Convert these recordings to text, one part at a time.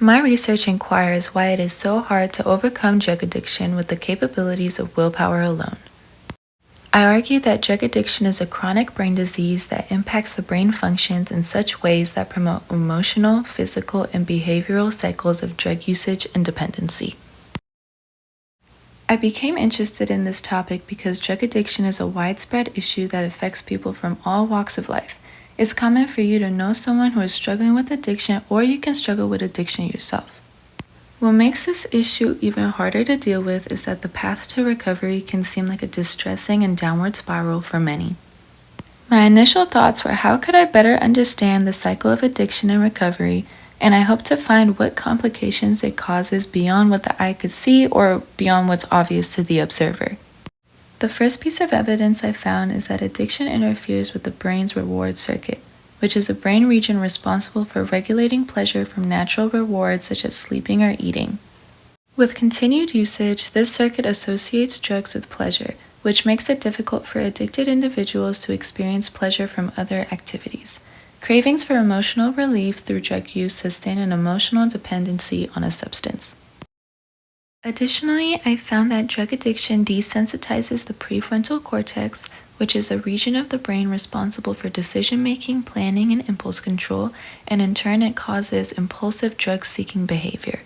My research inquires why it is so hard to overcome drug addiction with the capabilities of willpower alone. I argue that drug addiction is a chronic brain disease that impacts the brain functions in such ways that promote emotional, physical, and behavioral cycles of drug usage and dependency. I became interested in this topic because drug addiction is a widespread issue that affects people from all walks of life. It's common for you to know someone who is struggling with addiction, or you can struggle with addiction yourself. What makes this issue even harder to deal with is that the path to recovery can seem like a distressing and downward spiral for many. My initial thoughts were, how could I better understand the cycle of addiction and recovery, and I hope to find what complications it causes beyond what the eye could see or beyond what's obvious to the observer. The first piece of evidence I found is that addiction interferes with the brain's reward circuit, which is a brain region responsible for regulating pleasure from natural rewards such as sleeping or eating. With continued usage, this circuit associates drugs with pleasure, which makes it difficult for addicted individuals to experience pleasure from other activities. Cravings for emotional relief through drug use sustain an emotional dependency on a substance. Additionally, I found that drug addiction desensitizes the prefrontal cortex, which is a region of the brain responsible for decision-making, planning, and impulse control, and in turn it causes impulsive drug-seeking behavior.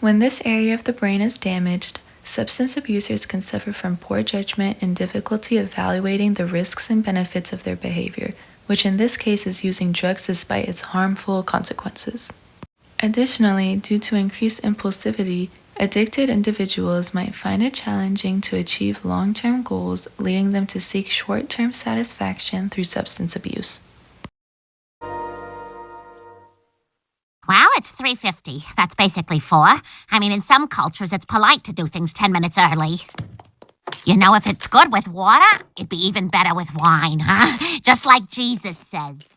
When this area of the brain is damaged, substance abusers can suffer from poor judgment and difficulty evaluating the risks and benefits of their behavior, which in this case is using drugs despite its harmful consequences. Additionally, due to increased impulsivity, addicted individuals might find it challenging to achieve long-term goals, leading them to seek short-term satisfaction through substance abuse. Well, it's 3:50. That's basically 4. I mean, in some cultures, it's polite to do things 10 minutes early. You know, if it's good with water, it'd be even better with wine, huh? Just like Jesus says.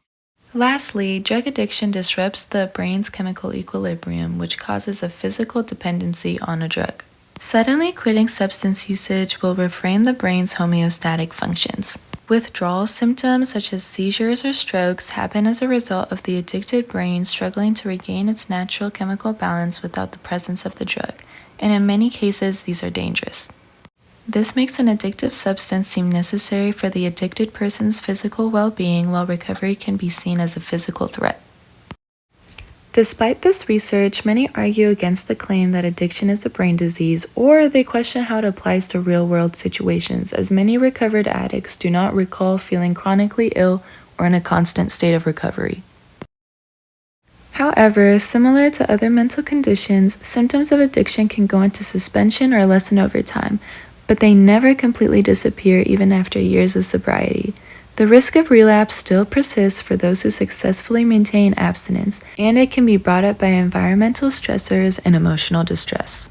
Lastly, drug addiction disrupts the brain's chemical equilibrium, which causes a physical dependency on a drug. Suddenly quitting substance usage will refrain the brain's homeostatic functions. Withdrawal symptoms such as seizures or strokes happen as a result of the addicted brain struggling to regain its natural chemical balance without the presence of the drug, and in many cases these are dangerous. This makes an addictive substance seem necessary for the addicted person's physical well-being, while recovery can be seen as a physical threat. Despite this research, many argue against the claim that addiction is a brain disease, or they question how it applies to real-world situations, as many recovered addicts do not recall feeling chronically ill or in a constant state of recovery. However, similar to other mental conditions, symptoms of addiction can go into suspension or lessen over time, but they never completely disappear even after years of sobriety. The risk of relapse still persists for those who successfully maintain abstinence, and it can be brought up by environmental stressors and emotional distress.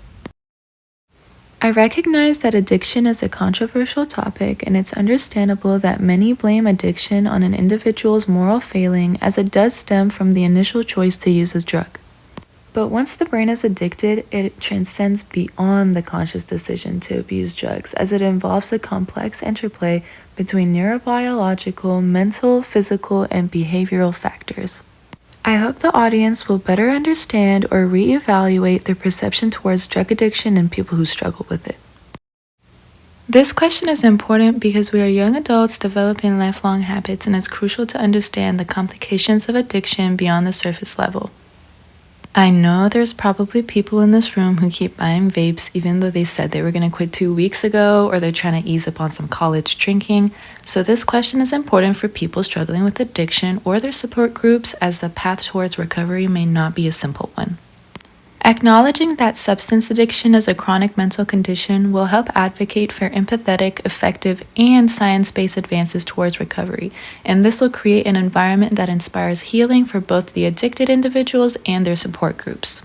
I recognize that addiction is a controversial topic, and it's understandable that many blame addiction on an individual's moral failing, as it does stem from the initial choice to use a drug. But once the brain is addicted, it transcends beyond the conscious decision to abuse drugs, as it involves a complex interplay between neurobiological, mental, physical, and behavioral factors. I hope the audience will better understand or reevaluate their perception towards drug addiction and people who struggle with it. This question is important because we are young adults developing lifelong habits, and it's crucial to understand the complications of addiction beyond the surface level. I know there's probably people in this room who keep buying vapes even though they said they were going to quit 2 weeks ago, or they're trying to ease up on some college drinking. So this question is important for people struggling with addiction or their support groups, as the path towards recovery may not be a simple one. Acknowledging that substance addiction is a chronic mental condition will help advocate for empathetic, effective, and science-based advances towards recovery, and this will create an environment that inspires healing for both the addicted individuals and their support groups.